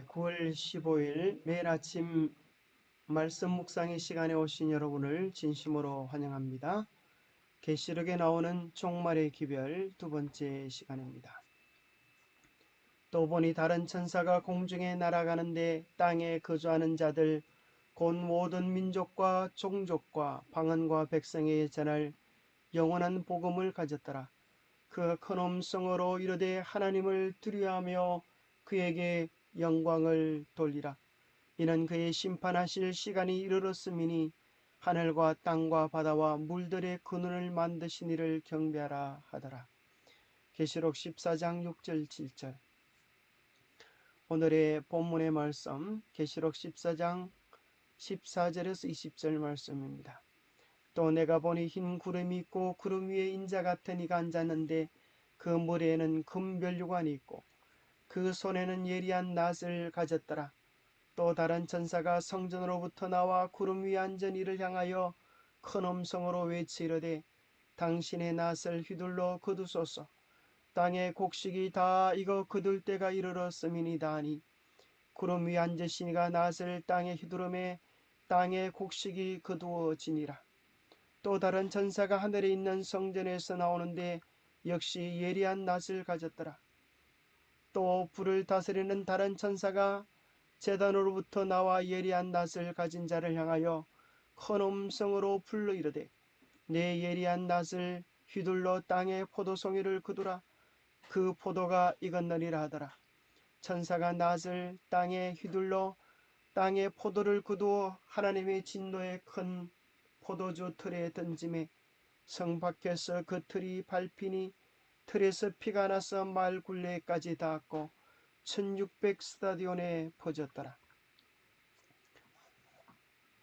9월 15일 매일 아침 말씀 묵상의 시간에 오신 여러분을 진심으로 환영합니다. 계시록에 나오는 종말의 기별 두 번째 시간입니다. 또 보니 다른 천사가 공중에 날아가는데 땅에 거주하는 자들 곧 모든 민족과 종족과 방언과 백성에게 전할 영원한 복음을 가졌더라. 그 큰 음성으로 이르되 하나님을 두려워하며 그에게 영광을 돌리라. 이는 그의 심판하실 시간이 이르렀음이니 하늘과 땅과 바다와 물들의 근원을 만드신 이를 경배하라 하더라. 계시록 14장 6절 7절. 오늘의 본문의 말씀 계시록 14장 14절에서 20절 말씀입니다. 또 내가 보니 흰 구름이 있고 구름 위에 인자 같은 이가 앉았는데 그 머리에는 금변류관이 있고 그 손에는 예리한 낫을 가졌더라. 또 다른 천사가 성전으로부터 나와 구름 위에 앉은 이를 향하여 큰 음성으로 외치이르되 당신의 낫을 휘둘러 거두소서. 땅의 곡식이 다 익어 거둘 때가 이르렀음이니이다 하니 구름 위에 앉으신 이가 낫을 땅에 휘두르매 땅의 곡식이 거두어지니라. 또 다른 천사가 하늘에 있는 성전에서 나오는데 역시 예리한 낫을 가졌더라. 또 불을 다스리는 다른 천사가 제단으로부터 나와 예리한 낫을 가진 자를 향하여 큰 음성으로 불러 이르되 내 예리한 낫을 휘둘러 땅의 포도송이를 거두라. 그 포도가 익었느니라 하더라. 천사가 낫을 땅에 휘둘러 땅의 포도를 거두어 하나님의 진노의 큰 포도주 틀에 던짐에 성 밖에서 그 틀이 밟히니 틀에서 피가 나서 말 굴레까지 닿았고 1600 스타디온에 퍼졌더라.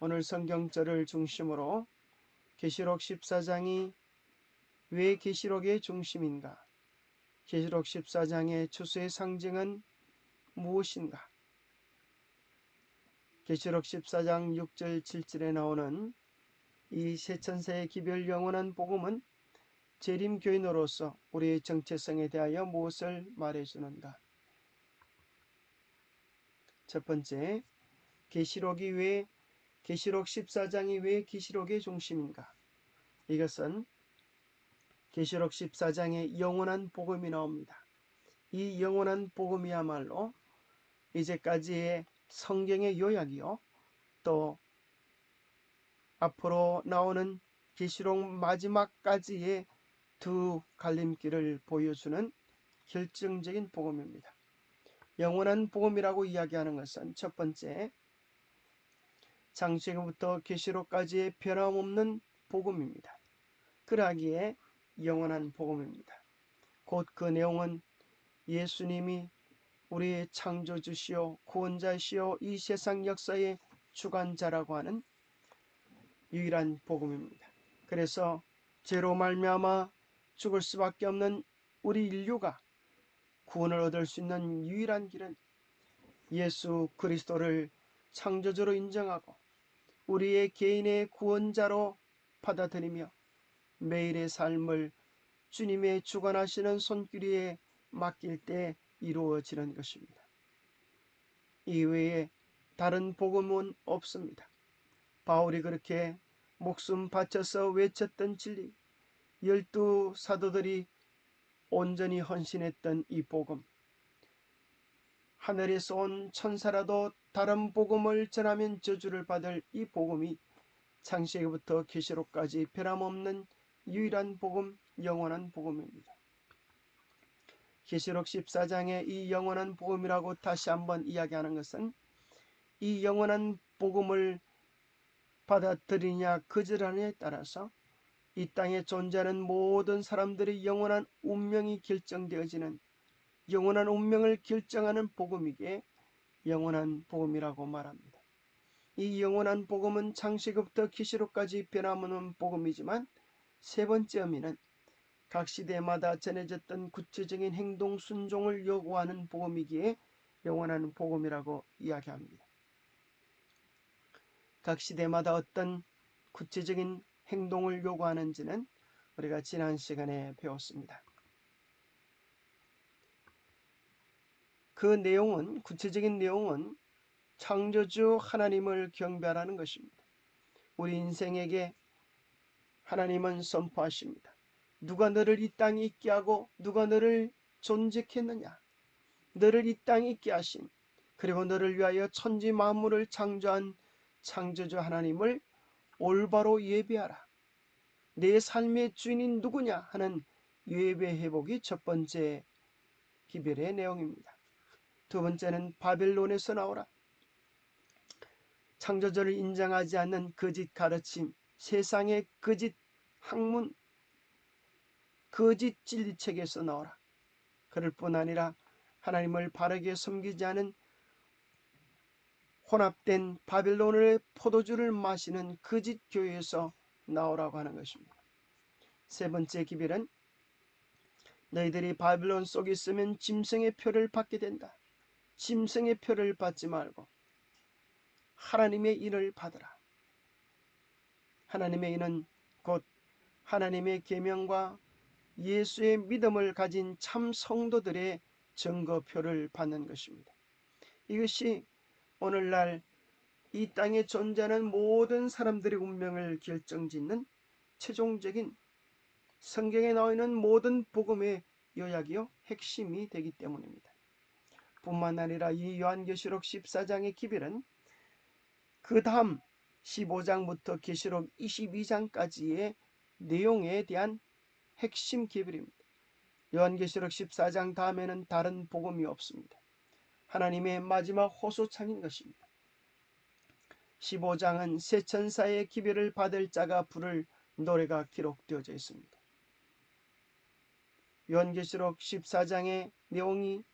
오늘 성경절을 중심으로 계시록 14장이 왜 계시록의 중심인가? 계시록 14장의 추수의 상징은 무엇인가? 계시록 14장 6절 7절에 나오는 이 세 천사의 기별 영원한 복음은 재림 교인으로서 우리의 정체성에 대하여 무엇을 말해주는가? 첫 번째, 계시록 14장이 왜 계시록의 중심인가? 이것은 계시록 14장에 영원한 복음이 나옵니다. 이 영원한 복음이야말로 이제까지의 성경의 요약이요, 또 앞으로 나오는 계시록 마지막까지의 두 갈림길을 보여주는 결정적인 복음입니다. 영원한 복음이라고 이야기하는 것은 첫 번째, 창세기부터 계시록까지의 변함없는 복음입니다. 그러하기에 영원한 복음입니다. 곧 그 내용은 예수님이 우리의 창조주시오 구원자시오 이 세상 역사의 주관자라고 하는 유일한 복음입니다. 그래서 죄로 말미암아 죽을 수밖에 없는 우리 인류가 구원을 얻을 수 있는 유일한 길은 예수 그리스도를 창조주로 인정하고 우리의 개인의 구원자로 받아들이며 매일의 삶을 주님의 주관하시는 손길 위에 맡길 때 이루어지는 것입니다. 이외에 다른 복음은 없습니다. 바울이 그렇게 목숨 바쳐서 외쳤던 진리, 12 사도들이 온전히 헌신했던 이 복음, 하늘에서 온 천사라도 다른 복음을 전하면 저주를 받을 이 복음이 창세기부터 계시록까지 변함없는 유일한 복음, 영원한 복음입니다. 계시록 14장의 이 영원한 복음이라고 다시 한번 이야기하는 것은 이 영원한 복음을 받아들이냐 거절하느냐에 따라서 이 땅에 존재하는 모든 사람들의 영원한 운명이 결정되어지는 영원한 운명을 결정하는 복음이기에 영원한 복음이라고 말합니다. 이 영원한 복음은 창세기부터 계시록까지 변함없는 복음이지만 세 번째 의미는 각 시대마다 전해졌던 구체적인 행동 순종을 요구하는 복음이기에 영원한 복음이라고 이야기합니다. 각 시대마다 어떤 구체적인 행동을 요구하는지는 우리가 지난 시간에 배웠습니다. 그 내용은, 구체적인 내용은 창조주 하나님을 경배하라는 것입니다. 우리 인생에게 하나님은 선포하십니다. 누가 너를 이 땅에 있게 하고 누가 너를 존재했느냐? 너를 이 땅에 있게 하신, 그리고 너를 위하여 천지 만물을 창조한 창조주 하나님을 올바로 예배하라. 내 삶의 주인이 누구냐 하는 예배 회복이 첫 번째 기별의 내용입니다. 두 번째는 바벨론에서 나오라. 창조주를 인정하지 않는 거짓 가르침, 세상의 거짓 학문, 거짓 진리책에서 나오라. 그럴 뿐 아니라 하나님을 바르게 섬기지 않은 혼합된 바벨론의 포도주를 마시는 거짓 교회에서 나오라고 하는 것입니다. 세 번째 기별은 너희들이 바벨론 속에 있으면 짐승의 표를 받게 된다. 짐승의 표를 받지 말고 하나님의 인을 받으라. 하나님의 인은 곧 하나님의 계명과 예수의 믿음을 가진 참 성도들의 증거표를 받는 것입니다. 이것이 오늘날 이 땅에 존재하는 모든 사람들의 운명을 결정짓는 최종적인 성경에 나와 있는 모든 복음의 요약이요 핵심이 되기 때문입니다. 뿐만 아니라 이 요한계시록 14장의 기별은 그 다음 15장부터 계시록 22장까지의 내용에 대한 핵심 기별입니다. 요한계시록 14장 다음에는 다른 복음이 없습니다. 하나님의 마지막 호소창인 것입니다. 15장은 새 천사의 기별을 받을 자가 부를 노래가 기록되어져 있습니다. 요한계시록 14장의 내용이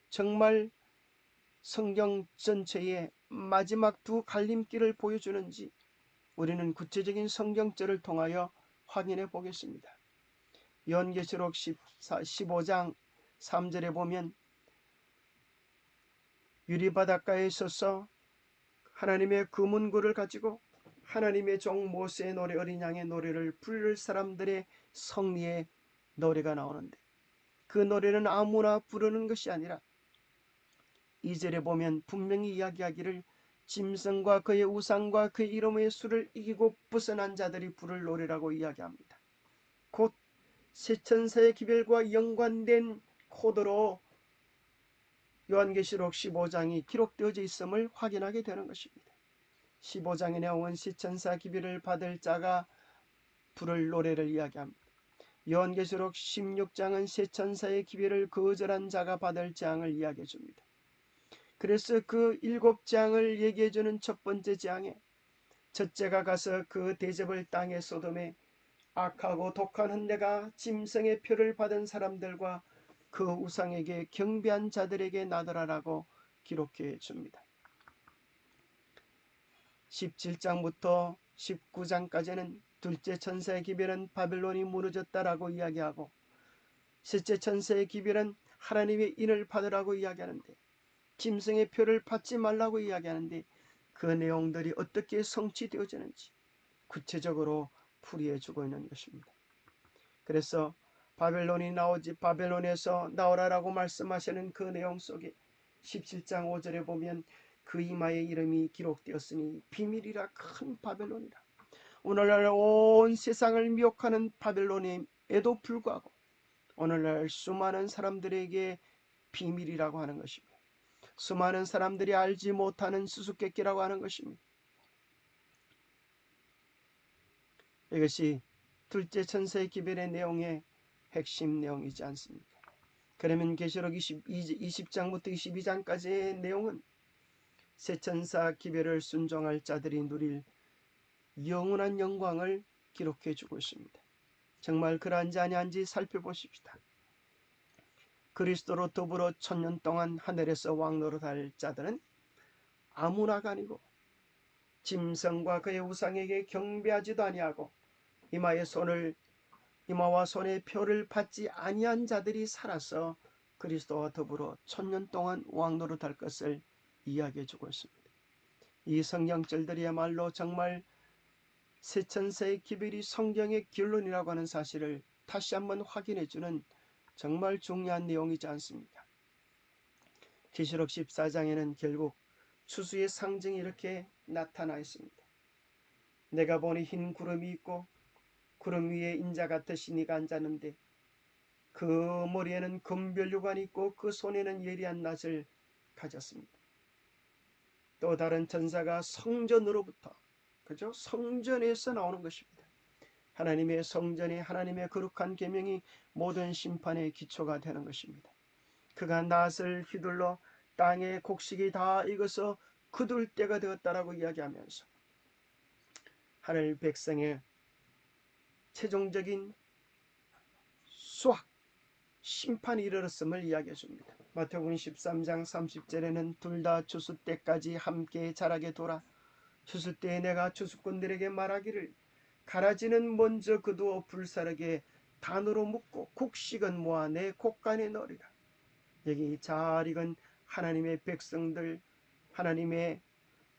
정말 성경 전체의 마지막 두 갈림길을 보여주는지 우리는 구체적인 성경절을 통하여 확인해 보겠습니다. 요한계시록 15장 3절에 보면 유리바닷가에 서서 하나님의 금은구를 가지고 하나님의 종 모세의 노래, 어린 양의 노래를 부를 사람들의 성리의 노래가 나오는데, 그 노래는 아무나 부르는 것이 아니라 2절에 보면 분명히 이야기하기를 짐승과 그의 우상과 그의 이름의 수를 이기고 벗어난 자들이 부를 노래라고 이야기합니다. 곧 새천사의 기별과 연관된 코드로 요한계시록 15장이 기록되어져 있음을 확인하게 되는 것입니다. 15장의 내용은 새천사 기별을 받을 자가 부를 노래를 이야기합니다. 요한계시록 16장은 새천사의 기별을 거절한 자가 받을 재앙을 이야기해 줍니다. 그래서 그 7재앙을 얘기해주는 첫 번째 재앙에 첫째가 가서 그 대접을 땅에 소돔에 악하고 독한 헌내가 짐승의 표를 받은 사람들과 그 우상에게 경배한 자들에게 나더라라고 기록해 줍니다. 17장부터 19장까지는 둘째 천사의 기별은 바벨론이 무너졌다라고 이야기하고, 셋째 천사의 기별은 하나님의 인을 받으라고 이야기하는데, 짐승의 표를 받지 말라고 이야기하는데, 그 내용들이 어떻게 성취되어지는지 구체적으로 풀이해 주고 있는 것입니다. 그래서 바벨론에서 나오라라고 말씀하시는 그 내용 속에 17장 5절에 보면 그 이마에 이름이 기록되었으니 비밀이라 큰 바벨론이라. 오늘날 온 세상을 미혹하는 바벨론에도 불구하고 오늘날 수많은 사람들에게 비밀이라고 하는 것입니다. 수많은 사람들이 알지 못하는 수수께끼라고 하는 것입니다. 이것이 둘째 천사의 기별의 내용의 핵심 내용이지 않습니까? 그러면 계시록 20장부터 22장까지의 내용은 새 천사 기별을 순종할 자들이 누릴 영원한 영광을 기록해 주고 있습니다. 정말 그러한지 아니한지 살펴보십시다. 그리스도로 더불어 1000년 동안 하늘에서 왕노릇할 자들은 아무나가 아니고 짐승과 그의 우상에게 경배하지도 아니하고 이마와 손에 표를 받지 아니한 자들이 살아서 그리스도와 더불어 1000년 동안 왕노릇할 것을 이야기해 주고 있습니다. 이 성경절들이야말로 정말 새천사의 기별이 성경의 결론이라고 하는 사실을 다시 한번 확인해 주는 정말 중요한 내용이지 않습니까? 계시록 14장에는 결국 추수의 상징이 이렇게 나타나 있습니다. 내가 보니 흰 구름이 있고 구름 위에 인자 같으신 이가 앉았는데 그 머리에는 금별류관이 있고 그 손에는 예리한 낫을 가졌습니다. 또 다른 천사가 성전으로부터, 그죠? 성전에서 나오는 것입니다. 하나님의 성전이 하나님의 거룩한 계명이 모든 심판의 기초가 되는 것입니다. 그가 낫을 휘둘러 땅의 곡식이 다 익어서 거둘 때가 되었다라고 이야기하면서 하늘 백성의 최종적인 수확, 심판이 이르렀음을 이야기해 줍니다. 마태복음 13장 30절에는 둘 다 추수 때까지 함께 자라게 둬라. 추수 때에 내가 추수꾼들에게 말하기를 가라지는 먼저 거두어 불사르게 단으로 묶고 곡식은 모아 내 곡간에 넣으리라. 여기 잘 익은 하나님의 백성들, 하나님의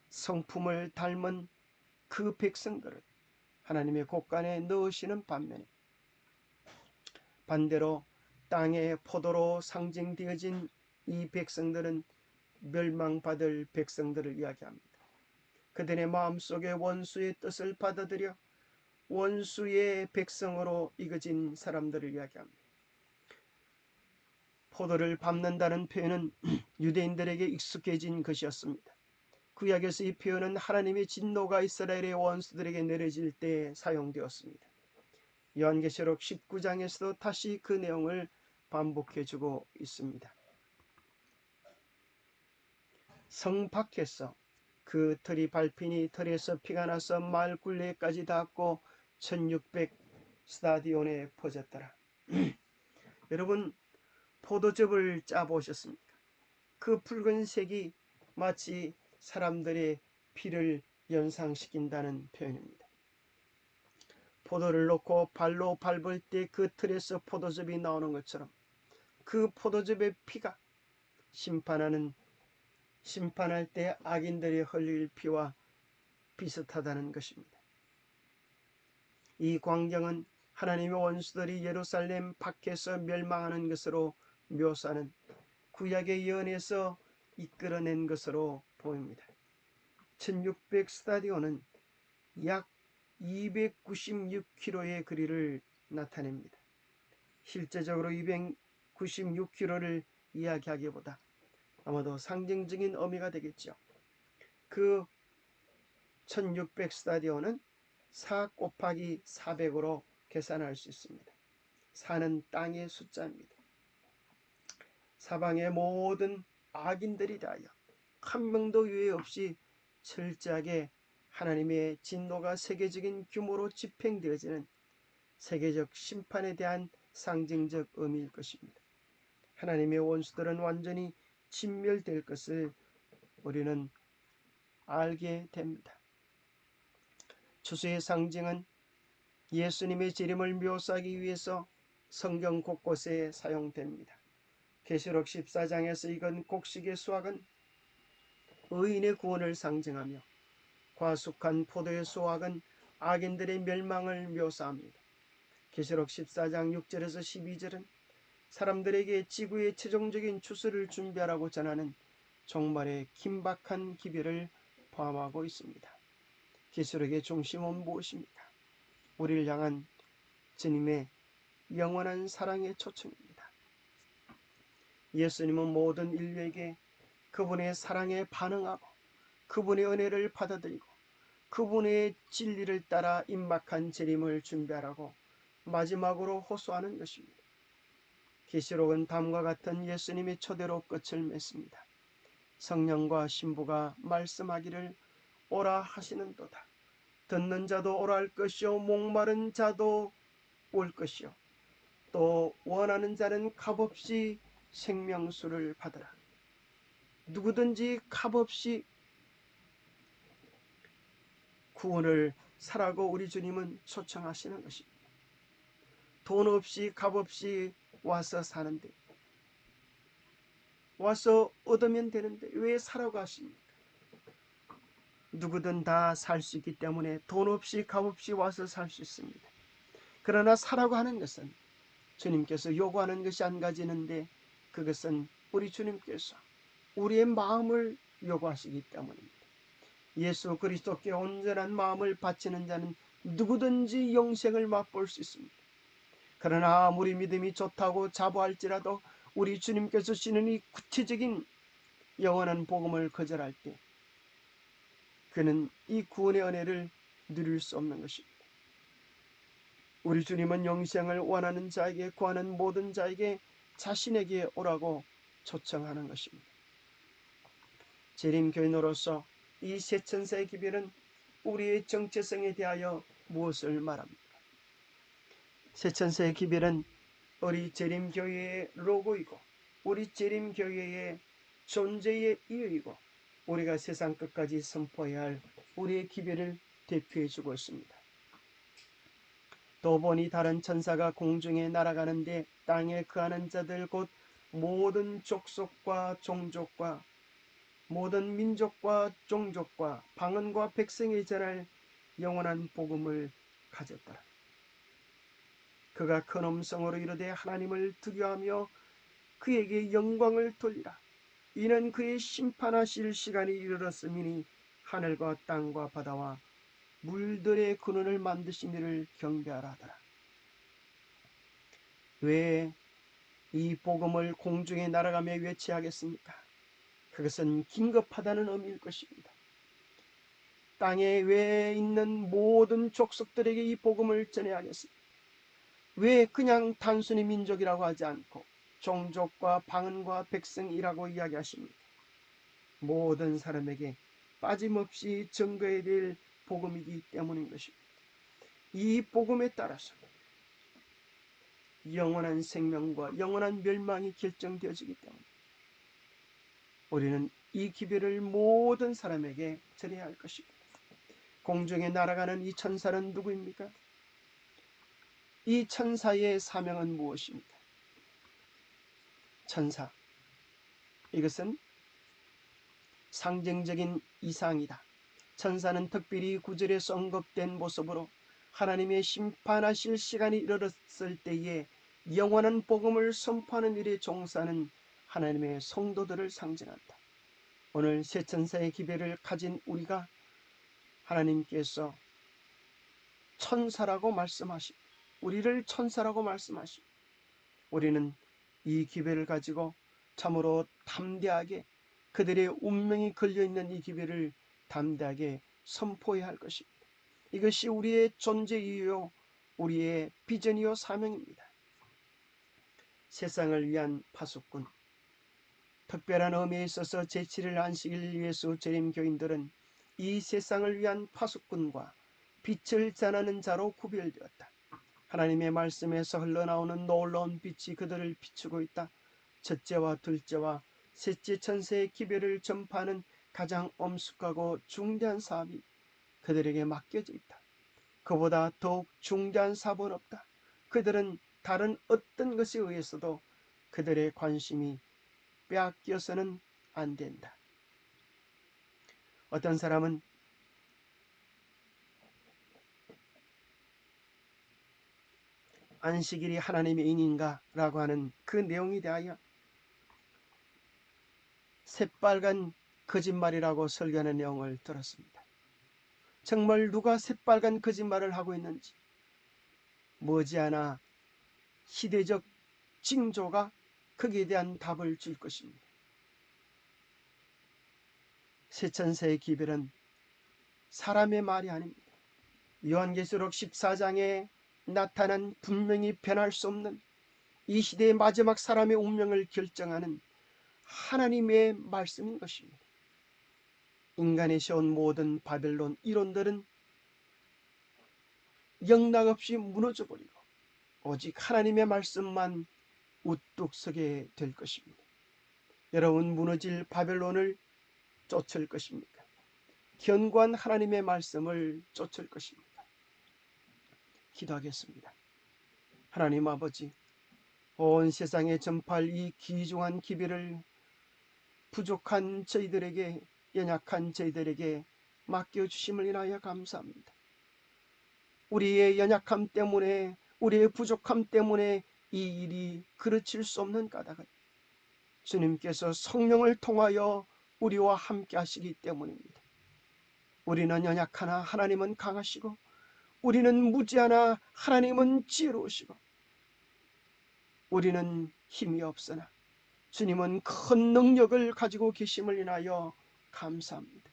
성품을 닮은 그 백성들을 하나님의 곡간에 넣으시는 반대로 땅의 포도로 상징되어진 이 백성들은 멸망받을 백성들을 이야기합니다. 그들의 마음속에 원수의 뜻을 받아들여 원수의 백성으로 익어진 사람들을 이야기합니다. 포도를 밟는다는 표현은 유대인들에게 익숙해진 것이었습니다. 구약에서 이 표현은 하나님의 진노가 이스라엘의 원수들에게 내려질 때 사용되었습니다. 요한계시록 19장에서도 다시 그 내용을 반복해주고 있습니다. 성 밖에서 그 털이 밟히니 털에서 피가 나서 마을 굴레까지 닿았고 1600 스타디온에 퍼졌더라. 여러분, 포도즙을 짜보셨습니까? 그 붉은색이 마치 사람들의 피를 연상시킨다는 표현입니다. 포도를 놓고 발로 밟을 때 그 틀에서 포도즙이 나오는 것처럼 그 포도즙의 피가 심판할 때 악인들이 흘릴 피와 비슷하다는 것입니다. 이 광경은 하나님의 원수들이 예루살렘 밖에서 멸망하는 것으로 묘사하는 구약의 예언에서 이끌어낸 것으로 보입니다. 1600 스타디온은 약 296km의 거리를 나타냅니다. 실제적으로 296km를 이야기하기보다 아마도 상징적인 의미가 되겠죠. 그 1600 스타디온은 4 곱하기 400으로 계산할 수 있습니다. 4는 땅의 숫자입니다. 사방의 모든 악인들이 다하여 한 명도 유해 없이 철저하게 하나님의 진노가 세계적인 규모로 집행되어지는 세계적 심판에 대한 상징적 의미일 것입니다. 하나님의 원수들은 완전히 진멸될 것을 우리는 알게 됩니다. 추수의 상징은 예수님의 재림을 묘사하기 위해서 성경 곳곳에 사용됩니다. 계시록 14장에서 익은 곡식의 수확은 의인의 구원을 상징하며 과숙한 포도의 수확은 악인들의 멸망을 묘사합니다. 계시록 14장 6절에서 12절은 사람들에게 지구의 최종적인 추수를 준비하라고 전하는 종말의 긴박한 기별을 포함하고 있습니다. 계시록의 중심은 무엇입니까? 우리를 향한 주님의 영원한 사랑의 초청입니다. 예수님은 모든 인류에게 그분의 사랑에 반응하고 그분의 은혜를 받아들이고 그분의 진리를 따라 임박한 재림을 준비하라고 마지막으로 호소하는 것입니다. 계시록은 다음과 같은 예수님의 초대로 끝을 맺습니다. 성령과 신부가 말씀하기를 오라 하시는도다. 듣는 자도 오라 할 것이요 목마른 자도 올 것이요 또 원하는 자는 값없이 생명수를 받으라. 누구든지 값없이 구원을 사라고 우리 주님은 초청하시는 것입니다. 돈 없이 값없이 와서 사는데 와서 얻으면 되는데 왜 사라고 하십니까? 누구든 다 살 수 있기 때문에 돈 없이 값없이 와서 살 수 있습니다. 그러나 사라고 하는 것은 주님께서 요구하는 것이 한 가지는데 그것은 우리 주님께서 우리의 마음을 요구하시기 때문입니다. 예수 그리스도께 온전한 마음을 바치는 자는 누구든지 영생을 맛볼 수 있습니다. 그러나 아무리 믿음이 좋다고 자부할지라도 우리 주님께서 주시는 이 구체적인 영원한 복음을 거절할 때 그는 이 구원의 은혜를 누릴 수 없는 것입니다. 우리 주님은 영생을 원하는 자에게, 구하는 모든 자에게 자신에게 오라고 초청하는 것입니다. 재림교인으로서 이 세천사의 기별은 우리의 정체성에 대하여 무엇을 말합니까? 세천사의 기별은 우리 재림교회의 로고이고 우리 재림교회의 존재의 이유이고 우리가 세상 끝까지 선포해야 할 우리의 기별을 대표해주고 있습니다. 또 보니 다른 천사가 공중에 날아가는데 땅에 거하는 자들 곧 모든 족속과 종족과 모든 민족과 종족과 방언과 백성에 전할 영원한 복음을 가졌더라. 그가 큰 음성으로 이르되 하나님을 두려워하며 그에게 영광을 돌리라. 이는 그의 심판하실 시간이 이르렀음이니 하늘과 땅과 바다와 물들의 근원을 만드신 이를 경배하라 하더라. 왜 이 복음을 공중에 날아가며 외치하겠습니까? 그것은 긴급하다는 의미일 것입니다. 땅에 왜 있는 모든 족속들에게 이 복음을 전해야겠습니까? 왜 그냥 단순히 민족이라고 하지 않고 종족과 방언과 백성이라고 이야기하십니까? 모든 사람에게 빠짐없이 전거해야 될 복음이기 때문인 것입니다. 이 복음에 따라서 영원한 생명과 영원한 멸망이 결정되어지기 때문에 우리는 이 기별을 모든 사람에게 전해야 할 것입니다. 공중에 날아가는 이 천사는 누구입니까? 이 천사의 사명은 무엇입니까? 천사, 이것은 상징적인 이상이다. 천사는 특별히 구절에서 언급된 모습으로 하나님의 심판하실 시간이 이르렀을 때에 영원한 복음을 선포하는 일에 종사하는 하나님의 성도들을 상징한다. 오늘 새 천사의 기별을 가진 우리가 하나님께서 천사라고 말씀하시고 우리를 천사라고 말씀하시고 우리는 이 기별을 가지고 참으로 담대하게 그들의 운명이 걸려있는 이 기별을 담대하게 선포해야 할 것입니다. 이것이 우리의 존재이요 우리의 비전이요 사명입니다. 세상을 위한 파수꾼, 특별한 의미에 있어서 제7일 안식일 예수 재림교인들은 이 세상을 위한 파수꾼과 빛을 전하는 자로 구별되었다. 하나님의 말씀에서 흘러나오는 놀라운 빛이 그들을 비추고 있다. 첫째와 둘째와 셋째 천사의 기별을 전파하는 가장 엄숙하고 중대한 사업이 그들에게 맡겨져 있다. 그보다 더욱 중대한 사업은 없다. 그들은 다른 어떤 것에 의해서도 그들의 관심이 빼앗겨서는 안 된다. 어떤 사람은 안식일이 하나님의 인인가? 라고 하는 그 내용에 대하여 새빨간 거짓말이라고 설교하는 내용을 들었습니다. 정말 누가 새빨간 거짓말을 하고 있는지 머지않아 시대적 징조가 거기에 대한 답을 줄 것입니다. 세천사의 기별은 사람의 말이 아닙니다. 요한계시록 14장에 나타난 분명히 변할 수 없는 이 시대의 마지막 사람의 운명을 결정하는 하나님의 말씀인 것입니다. 인간이 세운 모든 바벨론 이론들은 영락없이 무너져버리고 오직 하나님의 말씀만 우뚝 서게 될 것입니다. 여러분, 무너질 바벨론을 쫓을 것입니까? 견고한 하나님의 말씀을 쫓을 것입니까? 기도하겠습니다. 하나님 아버지, 온 세상에 전파할 이 귀중한 기별을 부족한 저희들에게, 연약한 저희들에게 맡겨주심을 인하여 감사합니다. 우리의 연약함 때문에, 우리의 부족함 때문에 이 일이 그르칠 수 없는 까닭은 주님께서 성령을 통하여 우리와 함께 하시기 때문입니다. 우리는 연약하나 하나님은 강하시고, 우리는 무지하나 하나님은 지혜로우시고, 우리는 힘이 없으나 주님은 큰 능력을 가지고 계심을 인하여 감사합니다.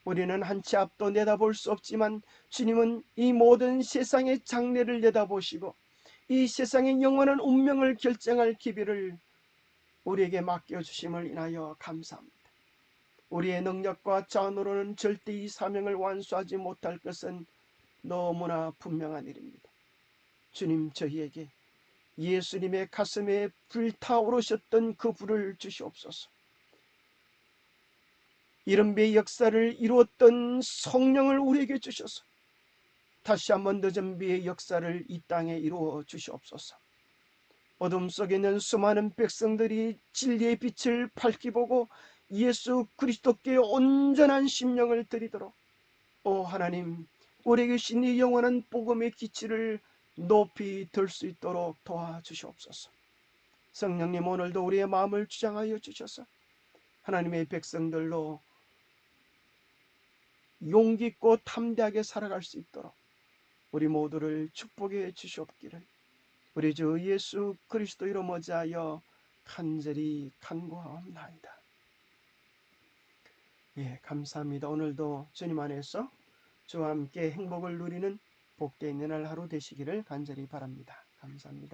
우리는 한 치 앞도 내다볼 수 없지만 주님은 이 모든 세상의 장래를 내다보시고 이 세상의 영원한 운명을 결정할 기별을 우리에게 맡겨주심을 인하여 감사합니다. 우리의 능력과 자원으로는 절대 이 사명을 완수하지 못할 것은 너무나 분명한 일입니다. 주님, 저희에게 예수님의 가슴에 불타오르셨던 그 불을 주시옵소서. 이른배의 역사를 이루었던 성령을 우리에게 주셔서 다시 한번 늦은 비의 역사를 이 땅에 이루어 주시옵소서. 어둠 속에 있는 수많은 백성들이 진리의 빛을 밝히 보고 예수 그리스도께 온전한 심령을 드리도록, 오 하나님, 우리에게 주신 이 영원한 복음의 기치를 높이 들 수 있도록 도와주시옵소서. 성령님, 오늘도 우리의 마음을 주장하여 주셔서 하나님의 백성들로 용기 있고 담대하게 살아갈 수 있도록 우리 모두를 축복해 주시옵기를 우리 주 예수 그리스도 이름 어지하여 간절히 간구하옵나이다. 예, 감사합니다. 오늘도 주님 안에서 주와 함께 행복을 누리는 복되어 있는 날 하루 되시기를 간절히 바랍니다. 감사합니다.